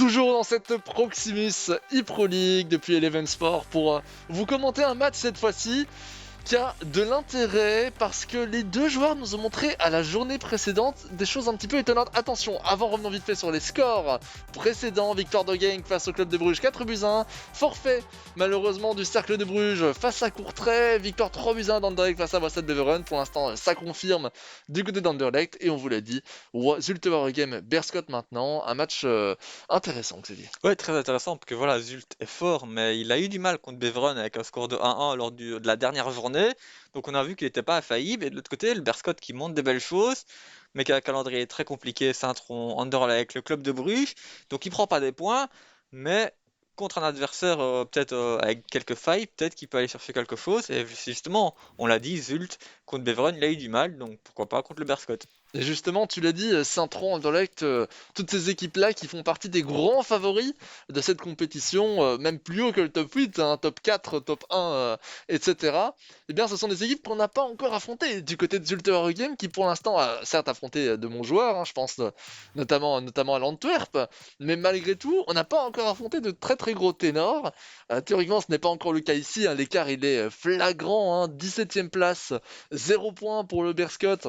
Toujours dans cette Proximus ePro League depuis Eleven Sport pour vous commenter un match cette fois-ci qui a de l'intérêt parce que les deux joueurs nous ont montré à la journée précédente des choses un petit peu étonnantes. Attention, avant revenons vite fait sur les scores précédents. Victoire de Genk face au club de Bruges 4-1. Forfait malheureusement du Cercle de Bruges face à Courtrai. Victoire 3-1 d'Anderlecht face à Wasted Beveren. Pour l'instant ça confirme du côté d'Anderlecht. Et on vous l'a dit, Zulte Waregem Berscott maintenant. Un match intéressant, Xavier. Ouais, très intéressant, parce que voilà, Zult est fort, mais il a eu du mal contre Beveren avec un score de 1-1 lors de la dernière journée. Donc on a vu qu'il n'était pas infaillible. Et de l'autre côté, le Berscott qui montre des belles choses, mais qui a un calendrier très compliqué, Saint-Tron, Anderlecht, le club de Bruges. Donc il prend pas des points, mais contre un adversaire peut-être avec quelques failles, peut-être qu'il peut aller chercher quelque chose. Et justement, on l'a dit, Zult contre Beveren, il a eu du mal, donc pourquoi pas contre le Berscott. Et justement, tu l'as dit, Saint-Tron, Anderlecht, toutes ces équipes-là qui font partie des grands favoris de cette compétition, même plus haut que le top 8, hein, top 4, top 1, etc. Eh bien, ce sont des équipes qu'on n'a pas encore affrontées. Du côté de Zulte Waregem, qui pour l'instant a certes affronté de bons joueurs, hein, je pense notamment à l'Antwerp, mais malgré tout, on n'a pas encore affronté de très très gros ténors. Théoriquement, ce n'est pas encore le cas ici, hein, l'écart il est flagrant, hein, 17e place, 0 points pour le Berscott.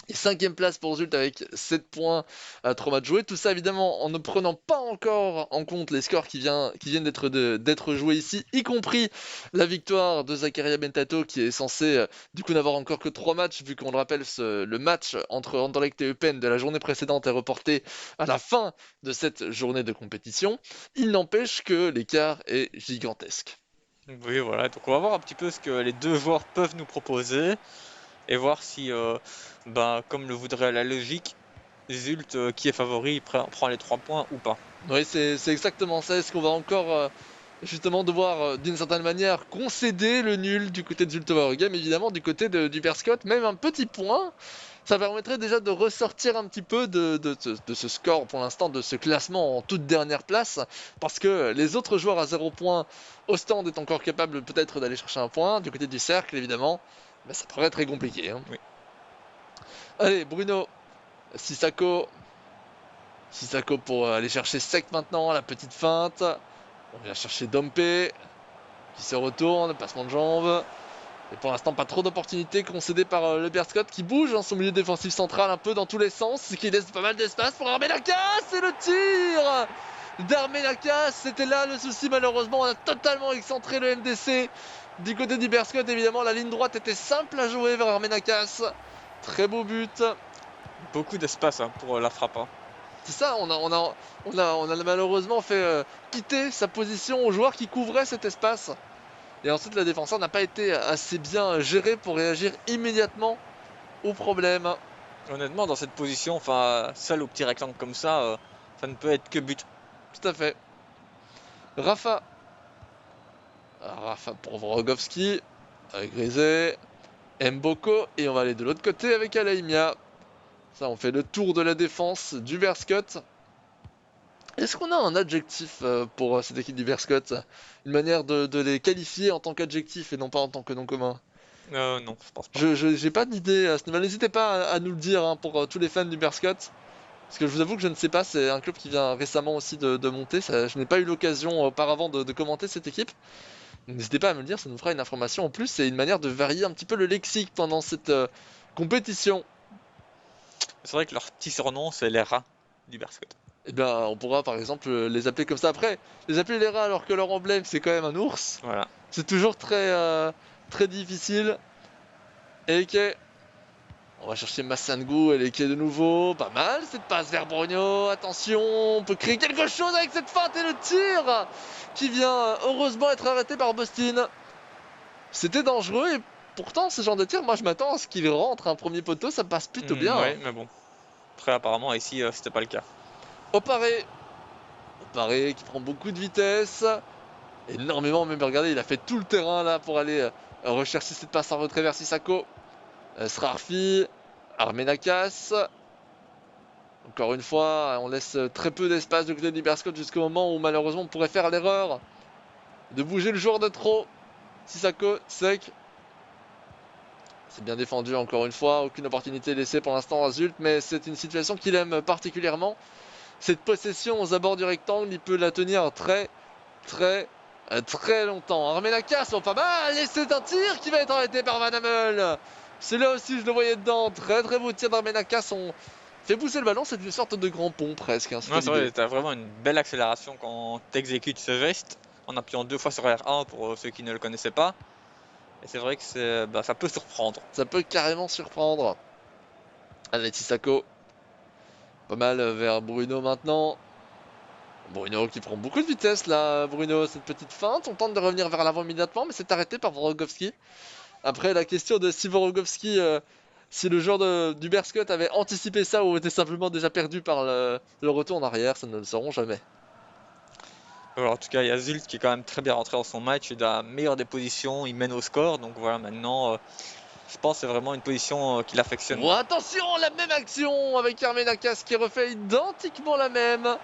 Et 5e place pour Zult avec 7 points à 3 matchs joués. Tout ça évidemment en ne prenant pas encore en compte les scores qui viennent d'être joués ici, y compris la victoire de Zakaria Bentato qui est censé du coup n'avoir encore que 3 matchs, vu qu'on le rappelle, le match entre Anderlecht et Eupen de la journée précédente est reporté à la fin de cette journée de compétition. Il n'empêche que l'écart est gigantesque. Oui, voilà, donc on va voir un petit peu ce que les deux joueurs peuvent nous proposer. Et voir si, comme le voudrait la logique, Zult, qui est favori, prend les 3 points ou pas. Oui, c'est exactement ça. Est-ce qu'on va encore justement devoir d'une certaine manière concéder le nul du côté de Zulte Waregem, évidemment du côté du Berscott, même un petit point, ça permettrait déjà de ressortir un petit peu de ce score pour l'instant, de ce classement en toute dernière place, parce que les autres joueurs à 0 points, Ostende est encore capable peut-être d'aller chercher un point, du côté du cercle évidemment, mais ça pourrait être très compliqué, hein. Oui. Allez, Bruno, Sissako, Sissako pour aller chercher Sec maintenant, la petite feinte. On vient chercher Dompe, qui se retourne, passement de jambes. Et pour l'instant, pas trop d'opportunités concédées par le Berscott qui bouge dans son milieu défensif central un peu dans tous les sens, qui laisse pas mal d'espace pour Armenakas et le tir d'Armenakas. C'était là le souci, malheureusement. On a totalement excentré le MDC. Du côté du Berscott, évidemment, la ligne droite était simple à jouer vers Armenakas. Très beau but. Beaucoup d'espace pour la frappe. C'est ça, on a malheureusement fait quitter sa position au joueur qui couvrait cet espace. Et ensuite, le défenseur n'a pas été assez bien géré pour réagir immédiatement au problème. Honnêtement, dans cette position, seul au petit rectangle comme ça, ça ne peut être que but. Tout à fait. Rafa. Rafa pour Vrogovski. Avec Grisé. Mboko. Et on va aller de l'autre côté avec Alaimia. Ça, on fait le tour de la défense du Berscott. Est-ce qu'on a un adjectif pour cette équipe du Berscott? Une manière de les qualifier en tant qu'adjectif et non pas en tant que nom commun? Non, je pense pas. J'ai pas d'idée à ce niveau. N'hésitez pas à nous le dire hein, pour tous les fans du Berscott. Parce que je vous avoue que je ne sais pas, c'est un club qui vient récemment aussi de monter. Je n'ai pas eu l'occasion auparavant de commenter cette équipe. Donc n'hésitez pas à me le dire, ça nous fera une information en plus. C'est une manière de varier un petit peu le lexique pendant cette compétition. C'est vrai que leur petit surnom, c'est les rats du Berscott. Et bien, on pourra par exemple les appeler comme ça. Après, les appeler les rats alors que leur emblème c'est quand même un ours. Voilà. C'est toujours très difficile. Elke. On va chercher Massangou, Elke de nouveau. Pas mal cette passe vers Brogno. Attention, on peut créer quelque chose avec cette feinte et le tir qui vient heureusement être arrêté par Bostin. C'était dangereux et pourtant ce genre de tir, moi je m'attends à ce qu'il rentre un premier poteau, ça passe plutôt bien. Ouais, mais bon. Après, apparemment, ici, c'était pas le cas. Oparé. Oparé qui prend beaucoup de vitesse. Énormément, même regardez, il a fait tout le terrain là pour aller rechercher cette passe en retrait vers Sissako. Srarfi, Armenakas. Encore une fois, on laisse très peu d'espace de côté du Berscott jusqu'au moment où malheureusement on pourrait faire l'erreur de bouger le joueur de trop. Sissako, Sec. C'est bien défendu encore une fois, aucune opportunité laissée pour l'instant à Zult, mais c'est une situation qu'il aime particulièrement. cette possession aux abords du rectangle, il peut la tenir très longtemps. Armenakas sont pas mal et c'est un tir qui va être arrêté par Van Hammel. Celui-là aussi je le voyais dedans, très beau tir d'Armenakas. On fait pousser le ballon, c'est une sorte de grand pont presque, hein, c'était Non, c'est vrai, l'idée. t'as vraiment une belle accélération quand t'exécutes ce geste en appuyant 2 fois sur R1 pour ceux qui ne le connaissaient pas. Et c'est vrai que ça peut surprendre. Ça peut carrément surprendre. Allez, Tissako, pas mal vers Bruno maintenant. Bruno qui prend beaucoup de vitesse là, Bruno, cette petite feinte. On tente de revenir vers l'avant immédiatement, mais c'est arrêté par Vorogovski. Après, la question de si Vorogovski, si le joueur du Berscott avait anticipé ça ou était simplement déjà perdu par le retour en arrière, ça ne le saurons jamais. Alors, en tout cas, il y a Zult qui est quand même très bien rentré dans son match, il est dans la meilleure des positions, il mène au score. Donc voilà, maintenant, je pense que c'est vraiment une position qu'il affectionne. Oh, attention, la même action avec Armenakas qui refait identiquement la même.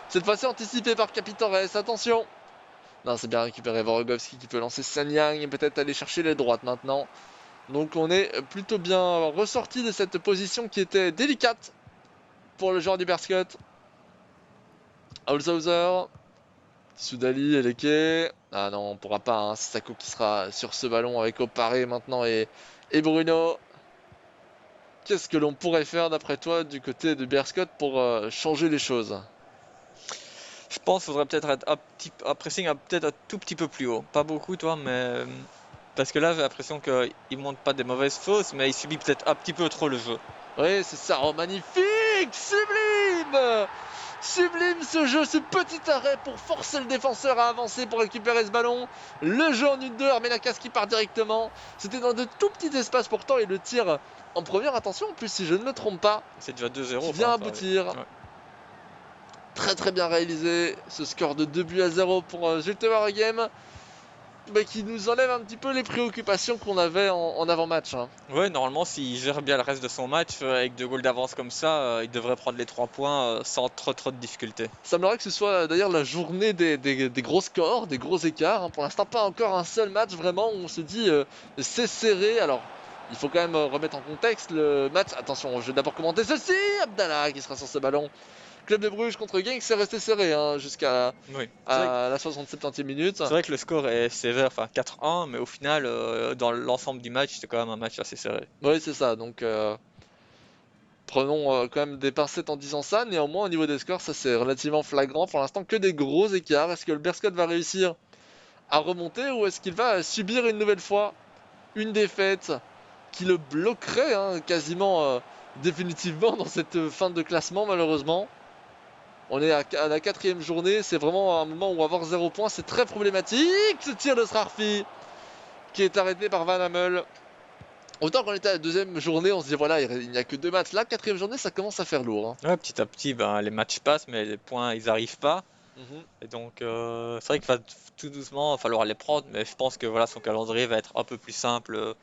Cette fois-ci anticipée par Capitores, attention. Non, c'est bien récupéré Vorogovski qui peut lancer Sanyang et peut-être aller chercher les droites maintenant. Donc on est plutôt bien ressorti de cette position qui était délicate pour le joueur du Berscott. Holzhauser, Soudali, Eleke. Ah non, on pourra pas, hein. C'est Sako qui sera sur ce ballon avec Oparé maintenant et Bruno. Qu'est-ce que l'on pourrait faire d'après toi du côté de Berscott pour changer les choses? Je pense qu'il faudrait peut-être être un pressing peut-être un tout petit peu plus haut. Pas beaucoup, toi, mais. Parce que là, j'ai l'impression qu'il monte pas des mauvaises fausses, mais il subit peut-être un petit peu trop le jeu. Oui, c'est ça, oh, magnifique, sublime! Sublime ce jeu, ce petit arrêt pour forcer le défenseur à avancer pour récupérer ce ballon. Le jeu en 1-2, Armenakas qui part directement. C'était dans de tout petits espaces pourtant et le tir en première intention, en plus si je ne me trompe pas, C'est déjà 2-0. qui vient aboutir. Ouais. Très bien réalisé, ce score de 2-0 pour Zulte Waregem. Qui nous enlève un petit peu les préoccupations qu'on avait en avant-match. Hein. Ouais, normalement, s'il gère bien le reste de son match, avec 2 goals d'avance comme ça, il devrait prendre les 3 points sans trop de difficultés. Il semblerait que ce soit d'ailleurs la journée des gros scores, des gros écarts. Hein. Pour l'instant, pas encore un seul match vraiment où on se dit c'est serré. Alors, il faut quand même remettre en contexte le match. Attention, je vais d'abord commenter ceci. Abdallah qui sera sur ce ballon. Club de Bruges contre Genk, c'est resté serré hein, jusqu'à la 67e minute. C'est vrai que le score est sévère, enfin 4-1, mais au final, dans l'ensemble du match, c'est quand même un match assez serré. Oui, c'est ça. Donc, prenons quand même des pincettes en disant ça. Néanmoins, au niveau des scores, ça c'est relativement flagrant. Pour l'instant, que des gros écarts. Est-ce que le Berscott va réussir à remonter ou est-ce qu'il va subir une nouvelle fois une défaite qui le bloquerait hein, quasiment définitivement dans cette fin de classement malheureusement. On est à la 4e journée, c'est vraiment un moment où avoir 0 points c'est très problématique. Ce tir de Srarfi qui est arrêté par Van Hammel. Autant qu'on était à la 2e journée, on se dit voilà, il n'y a que 2 matchs. Là, 4e journée, ça commence à faire lourd. Hein. Ouais, petit à petit, les matchs passent, mais les points, ils arrivent pas. Et donc, c'est vrai qu'il va tout doucement falloir les prendre, mais je pense que voilà, son calendrier va être un peu plus simple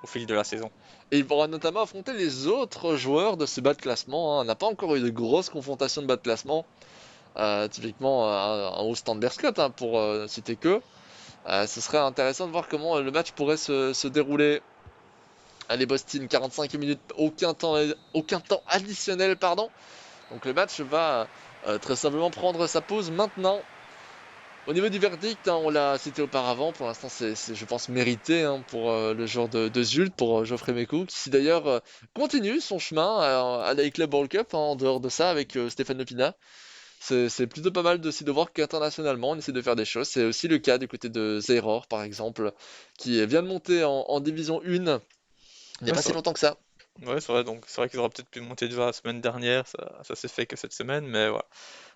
au fil de la saison. Et il pourra notamment affronter les autres joueurs de ce bas de classement. Hein. On n'a pas encore eu de grosses confrontations de bas de classement. Typiquement un haut stand Berscott, hein, pour citer que. Ce serait intéressant de voir comment le match pourrait se dérouler. Allez, Boston, 45 minutes, aucun temps additionnel, pardon. Donc le match va très simplement prendre sa pause maintenant. Au niveau du verdict, hein, on l'a cité auparavant, pour l'instant c'est je pense mérité hein, pour le joueur de Zult, pour Geoffrey Mékou, qui d'ailleurs continue son chemin à la Club World Cup, hein, en dehors de ça, avec Stéphane Lepina. C'est plutôt pas mal aussi de voir qu'internationalement on essaie de faire des choses. C'est aussi le cas du côté de Zeyror par exemple, qui vient de monter en Division 1 il n'y a pas si longtemps que ça. Ouais, c'est vrai, donc c'est vrai qu'ils auraient peut-être pu monter déjà la semaine dernière, ça s'est fait que cette semaine, mais voilà.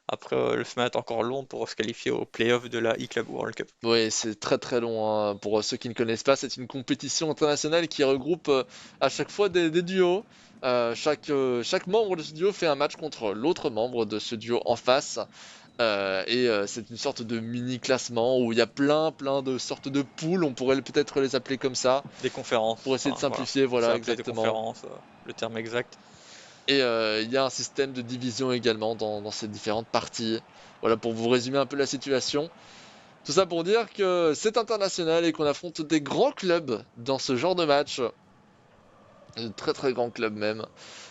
Après, le chemin est encore long pour se qualifier au play-off de la e-Club World Cup. Oui, c'est très long. Hein. Pour ceux qui ne connaissent pas, c'est une compétition internationale qui regroupe à chaque fois des duos. Chaque membre de ce duo fait un match contre l'autre membre de ce duo en face. C'est une sorte de mini classement où il y a plein de sortes de poules, on pourrait peut-être les appeler comme ça. Des conférences. Pour essayer de simplifier, voilà exactement. Des conférences, le terme exact. Et il y a un système de division également dans ces différentes parties. Voilà pour vous résumer un peu la situation. Tout ça pour dire que c'est international et qu'on affronte des grands clubs dans ce genre de match. Un très très grand club même.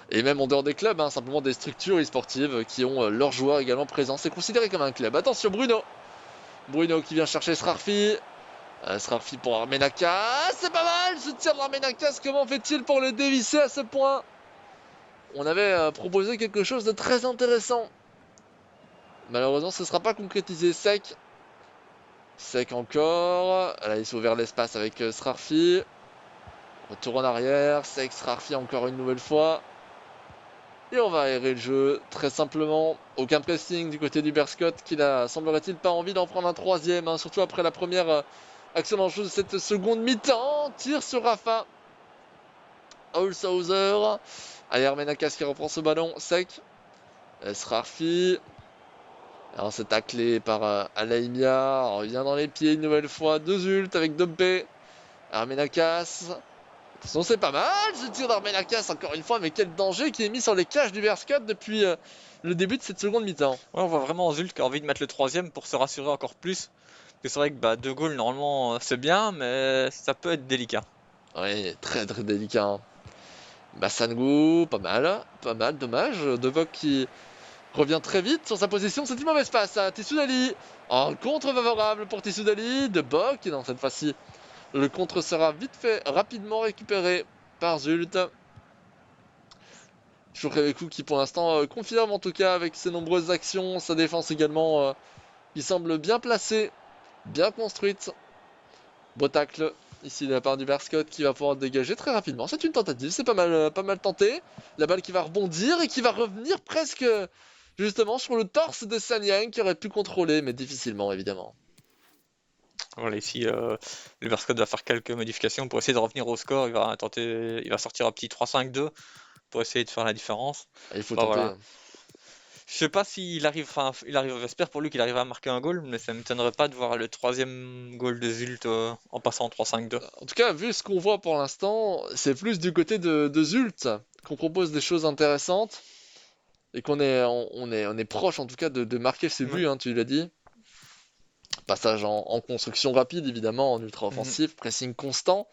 Et même en dehors des clubs, hein, simplement des structures e-sportives qui ont leurs joueurs également présents. C'est considéré comme un club. Attention Bruno. Bruno qui vient chercher Srarfi. Srarfi pour Armenakas. C'est pas mal ce tir d'Armenakas. Comment fait-il pour le dévisser à ce point? On avait proposé quelque chose de très intéressant. Malheureusement, ce ne sera pas concrétisé. Sec. Sec encore. Là, il s'est ouvert l'espace avec Srarfi. Retour en arrière. Sec, Srarfi encore une nouvelle fois. Et on va aérer le jeu très simplement. Aucun pressing du côté du Berscott qui n'a, semblerait-il, pas envie d'en prendre un troisième. Hein, surtout après la première action en jeu de cette seconde mi-temps. Tire sur Rafa. Holshauser. Allez, Armenakas qui reprend ce ballon. Sec. Srarfi. Alors c'est taclé par Alaimia. On revient dans les pieds une nouvelle fois. Deux ults avec Dompe. Armenakas. Attention, c'est pas mal ce tir d'Armenakas encore une fois. Mais quel danger qui est mis sur les cages du Berscott depuis le début de cette seconde mi-temps. Ouais, on voit vraiment Zult qui a envie de mettre le troisième pour se rassurer encore plus. Parce que c'est vrai que bah, 2 goals normalement c'est bien, mais ça peut être délicat. Oui, très très délicat. Hein. Bassangou, pas mal. Pas mal, dommage. Devok qui revient très vite sur sa position. C'est une mauvaise passe à Tissoudali. En contre favorable pour Tissoudali. De Bock. Et non, cette fois-ci, le contre sera vite fait, rapidement récupéré par Zult. Choukareku qui pour l'instant confirme en tout cas avec ses nombreuses actions. Sa défense également qui semble bien placée, bien construite. Beau tacle ici de la part du Berscott qui va pouvoir dégager très rapidement. C'est une tentative, c'est pas mal tenté. La balle qui va rebondir et qui va revenir presque justement sur le torse de Sanyang qui aurait pu contrôler, mais difficilement évidemment. Voilà, ici le Berscott va faire quelques modifications pour essayer de revenir au score. Il va sortir un petit 3-5-2 pour essayer de faire la différence. Il faut Bah, tenter. voilà. Je sais pas s'il arrive, enfin, j'espère pour lui qu'il arrive à marquer un goal, mais ça ne m'étonnerait pas de voir le troisième goal de Zult en passant en 3-5-2. En tout cas, vu ce qu'on voit pour l'instant, c'est plus du côté de Zult qu'on propose des choses intéressantes et on est proche en tout cas de marquer ce Ouais. but, hein, tu l'as dit. Passage en construction rapide évidemment, en ultra Mhm. offensif, pressing constant.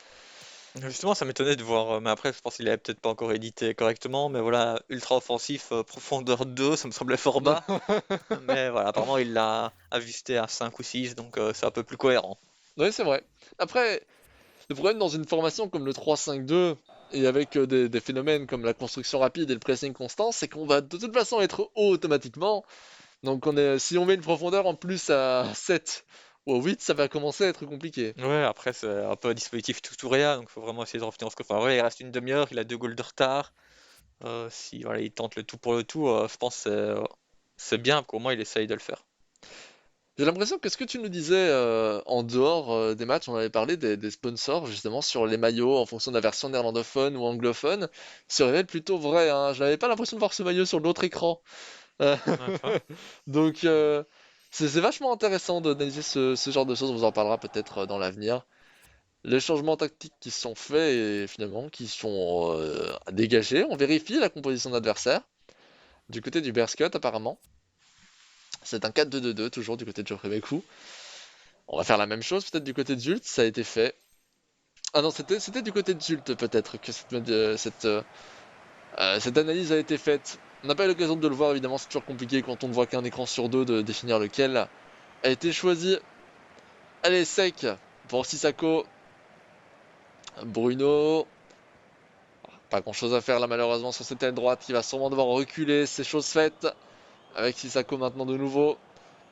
Justement, ça m'étonnait de voir, mais après, je pense qu'il avait peut-être pas encore édité correctement, mais voilà, ultra offensif, profondeur 2, ça me semblait fort bas, mais voilà, apparemment il l'a ajusté à 5 ou 6, donc c'est un peu plus cohérent. Oui, c'est vrai. Après, le problème dans une formation comme le 3-5-2 et avec des phénomènes comme la construction rapide et le pressing constant, c'est qu'on va de toute façon être haut automatiquement. Donc si on met une profondeur en plus à 7 ou à 8, ça va commencer à être compliqué. Ouais, après, c'est un peu un dispositif tout ou rien, donc il faut vraiment essayer de revenir au score. Enfin, voilà, il reste une demi-heure, il a 2 goals de retard. Si voilà, il tente le tout pour le tout, je pense que c'est bien qu'au moins il essaye de le faire. J'ai l'impression que ce que tu nous disais en dehors des matchs, on avait parlé des sponsors justement sur les maillots en fonction de la version néerlandophone ou anglophone, se révèle plutôt vrai. Hein. Je n'avais pas l'impression de voir ce maillot sur l'autre écran. Euh, D'accord. Donc c'est vachement intéressant d'analyser ce genre de choses. On vous en parlera peut-être dans l'avenir. Les changements tactiques qui sont faits et finalement qui sont dégagés. On vérifie la composition de l'adversaire. Du côté du Berscott apparemment. C'est un 4-2-2-2 toujours du côté de Geoffrey Bekou. On va faire la même chose peut-être du côté de Zult, ça a été fait. Ah non, c'était du côté de Zult peut-être que cette analyse a été faite. On n'a pas eu l'occasion de le voir évidemment, c'est toujours compliqué quand on ne voit qu'un écran sur deux de définir lequel a été choisi. Allez, sec pour Sissako. Bruno. Pas grand chose à faire là malheureusement sur cette aile droite qui va sûrement devoir reculer, c'est chose faite. Avec Sissako maintenant de nouveau.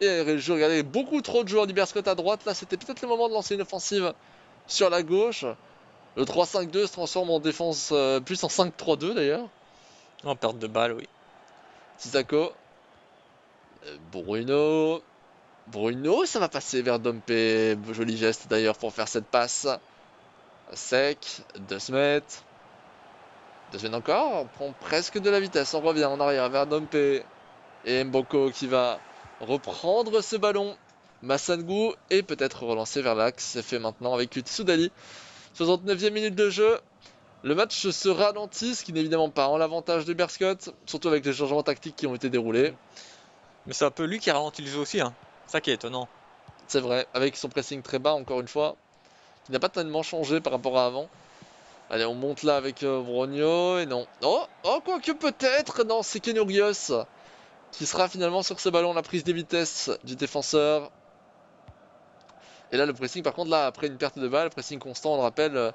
Et le jeu, regardez, beaucoup trop de joueurs du Berscott à droite. Là, c'était peut-être le moment de lancer une offensive sur la gauche. Le 3-5-2 se transforme en défense plus en 5-3-2 d'ailleurs. En perte de balle, oui. Sissako. Bruno. Bruno, ça va passer vers Dompe. Joli geste d'ailleurs pour faire cette passe. Sec. 2 mètres. 2 mètres encore. On prend presque de la vitesse. On revient en arrière vers Dompe. Et Mboko qui va reprendre ce ballon. Massangou et peut-être relancer vers l'axe. C'est fait maintenant avec Soudali. 69e minute de jeu. Le match se ralentit, ce qui n'est évidemment pas en l'avantage de Berscott, surtout avec les changements tactiques qui ont été déroulés. Mais c'est un peu lui qui ralentit le jeu aussi, hein. C'est ça qui est étonnant. C'est vrai, avec son pressing très bas, encore une fois, qui n'a pas tellement changé par rapport à avant. Allez, on monte là avec Brogno, et non. Oh, quoique peut-être, non, c'est Kenurios qui sera finalement sur ce ballon, la prise des vitesses du défenseur. Et là, le pressing, par contre, là, après une perte de balle, pressing constant, on le rappelle,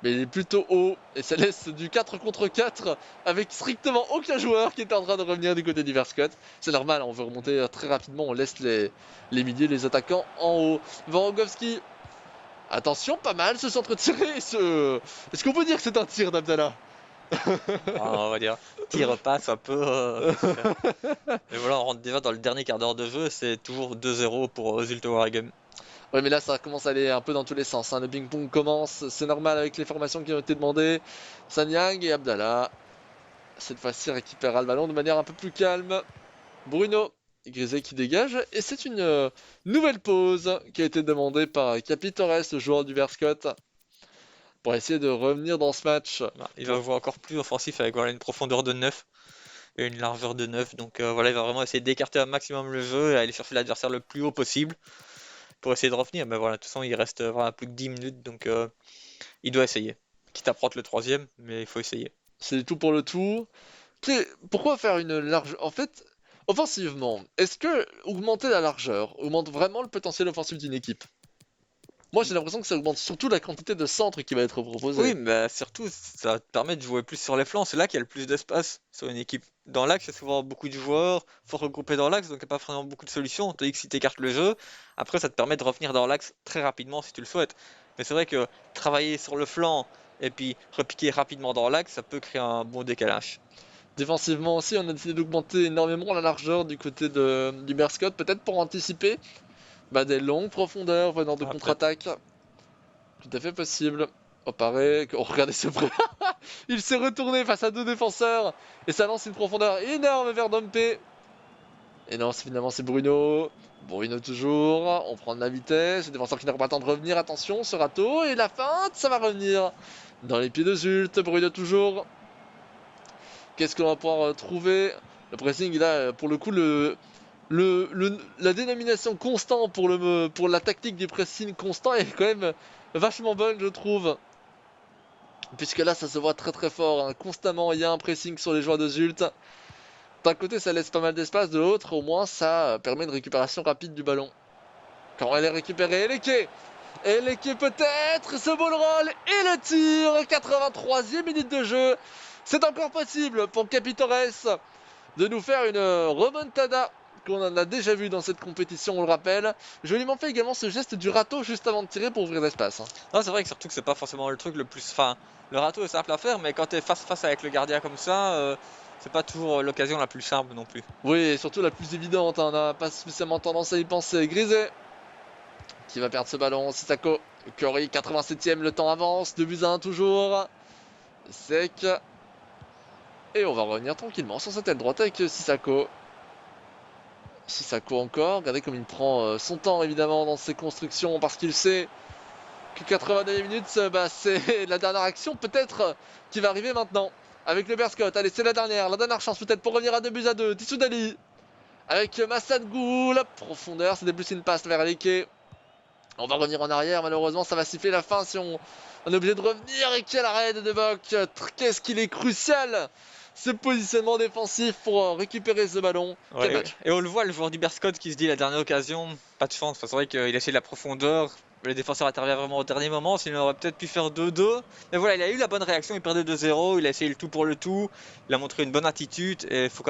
mais il est plutôt haut, et ça laisse du 4 contre 4, avec strictement aucun joueur qui est en train de revenir du côté du Verscott. C'est normal, on veut remonter très rapidement, on laisse les milieux, les attaquants en haut. Varogovski, attention, pas mal ce centre tiré, Est-ce qu'on peut dire que c'est un tir d'Abdallah? Ah, on va dire tir passe un peu. Mais voilà, on rentre déjà dans le dernier quart d'heure de jeu, c'est toujours 2-0 pour Zulte Waregem. Ouais, mais là, ça commence à aller un peu dans tous les sens, hein. Le ping-pong commence, c'est normal avec les formations qui ont été demandées. Sanyang et Abdallah, cette fois-ci, récupérera le ballon de manière un peu plus calme. Bruno et Grisé qui dégage. Et c'est une nouvelle pause qui a été demandée par Capi Torres, le joueur du Verscott, pour essayer de revenir dans ce match. Bah, il va jouer encore plus offensif avec voilà, une profondeur de 9 et une largeur de 9. Donc voilà, il va vraiment essayer d'écarter un maximum le jeu et aller chercher l'adversaire le plus haut possible pour essayer de revenir. Mais voilà, de toute façon, il reste voilà, plus que 10 minutes, donc il doit essayer. Quitte à prendre le troisième, mais il faut essayer. C'est tout pour le tout. Pourquoi faire une large... En fait, offensivement, est-ce que augmenter la largeur augmente vraiment le potentiel offensif d'une équipe? Moi, j'ai l'impression que ça augmente surtout la quantité de centres qui va être Oui, proposée. mais surtout, ça te permet de jouer plus sur les flancs. C'est là qu'il y a le plus d'espace sur une équipe. Dans l'axe, il y a souvent beaucoup de joueurs, faut regrouper dans l'axe, donc il n'y a pas vraiment beaucoup de solutions. Tandis que si tu écartes le jeu, après, ça te permet de revenir dans l'axe très rapidement si tu le souhaites. Mais c'est vrai que travailler sur le flanc et puis repiquer rapidement dans l'axe, ça peut créer un bon décalage. Défensivement aussi, on a décidé d'augmenter énormément la largeur du côté du Berscott, peut-être pour anticiper des longues profondeurs venant de Ah, peut-être. contre-attaque. Tout à fait possible. Oh, pareil. Oh, regardez ce prêt. Il s'est retourné face à deux défenseurs. Et ça lance une profondeur énorme vers Dompe. Et non, finalement, c'est Bruno. Bruno toujours. On prend de la vitesse. Le défenseur qui n'a pas le temps de revenir. Attention, ce râteau. Et la feinte, ça va revenir dans les pieds de Zult. Bruno toujours. Qu'est-ce qu'on va pouvoir trouver? Le pressing, là, pour le coup, la dénomination constant pour la tactique du pressing constant est quand même vachement bonne, je trouve. Puisque là, ça se voit très très fort, hein. Constamment, il y a un pressing sur les joueurs de Zult. D'un côté, ça laisse pas mal d'espace, de l'autre, au moins, ça permet une récupération rapide du ballon. Quand elle est récupérée, Eleke peut-être, ce ball roll et le tir. 83e minute de jeu. C'est encore possible pour Capitores de nous faire une remontada qu'on en a déjà vu dans cette compétition, on le rappelle. Joliment fait également ce geste du râteau juste avant de tirer pour ouvrir l'espace, hein. Non, c'est vrai que surtout que c'est pas forcément le truc le plus. Enfin, le râteau est simple à faire, mais quand t'es face à face avec le gardien comme ça, c'est pas toujours l'occasion la plus simple non plus. Oui, et surtout la plus évidente, hein, on n'a pas spécialement tendance à y penser. Griset qui va perdre ce ballon, Sissako, Curry, 87e, le temps avance, 2-1 toujours. Sec. Et on va revenir tranquillement sur cette aile droite avec Sissako. Sissako encore, regardez comme il prend son temps évidemment dans ses constructions parce qu'il sait que 89 minutes, c'est la dernière action peut-être qui va arriver maintenant. Avec le Berscott, allez c'est la dernière chance peut-être pour revenir à 2-2. Tissoudali avec Massad la profondeur, c'est plus une passe vers Aleke. On va revenir en arrière, malheureusement ça va siffler la fin si on est obligé de revenir. Et quel arrêt de Bock, qu'est-ce qu'il est crucial ce positionnement défensif pour récupérer ce ballon. Quel Ouais, match. et on le voit, le joueur du Berscott qui se dit la dernière occasion, pas de chance. Enfin, c'est vrai qu'il a essayé de la profondeur, les défenseurs interviennent vraiment au dernier moment, sinon il aurait peut-être pu faire 2-2. Mais voilà, il a eu la bonne réaction, il perdait 2-0, il a essayé le tout pour le tout, il a montré une bonne attitude et c'est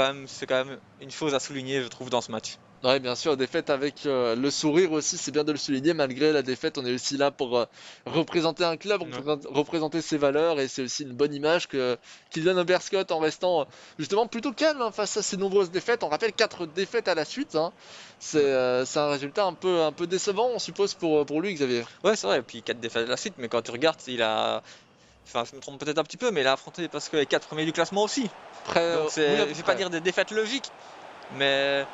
quand même une chose à souligner, je trouve, dans ce match. Ouais, bien sûr, défaite avec le sourire aussi, c'est bien de le souligner. Malgré la défaite, on est aussi là pour représenter un club, Ouais. représenter ses valeurs, et c'est aussi une bonne image qu'il donne au Berscott en restant justement plutôt calme, hein, face à ces nombreuses défaites. On rappelle 4 défaites à la suite, hein. C'est un résultat un peu décevant, on suppose, pour lui, Xavier. Ouais, c'est vrai, et puis 4 défaites à la suite, mais quand tu regardes, il a. Enfin, je me trompe peut-être un petit peu, mais il a affronté parce que les 4 premiers du classement aussi. Près, Donc oui, à c'est, peu je vais pas près. dire des défaites logiques, mais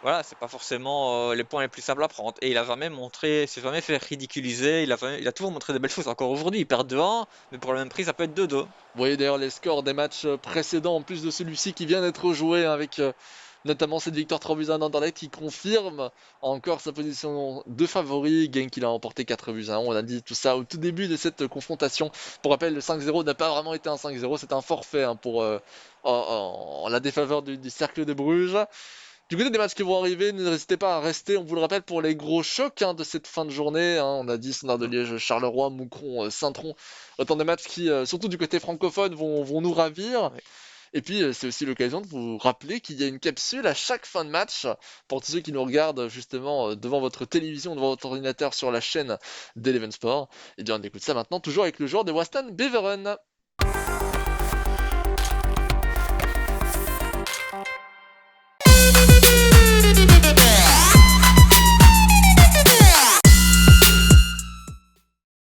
voilà, c'est pas forcément les points les plus simples à prendre. Et il a jamais montré, s'est jamais fait ridiculiser, il a toujours montré des belles choses. Encore aujourd'hui, il perd 2-1, mais pour le même prix, ça peut être 2-2. Vous voyez d'ailleurs les scores des matchs précédents, en plus de celui-ci qui vient d'être joué, hein, avec notamment cette victoire 3-1 d'Anderlecht qui confirme encore sa position de favori. Genk qu'il a emporté 4-1. On a dit tout ça au tout début de cette confrontation. Pour rappel, le 5-0 n'a pas vraiment été un 5-0, c'est un forfait hein, pour en la défaveur du cercle de Bruges. Du côté des matchs qui vont arriver, n'hésitez pas à rester, on vous le rappelle, pour les gros chocs hein, de cette fin de journée. Hein. On a dit Standard de Liège, Charleroi, Moucron, Saint-Tron. Autant de matchs qui, surtout du côté francophone, vont nous ravir. Ouais. Et puis, c'est aussi l'occasion de vous rappeler qu'il y a une capsule à chaque fin de match. Pour tous ceux qui nous regardent justement devant votre télévision, devant votre ordinateur sur la chaîne d'Eleven Sport. Et bien, on écoute ça maintenant, toujours avec le joueur de Waston Beveren.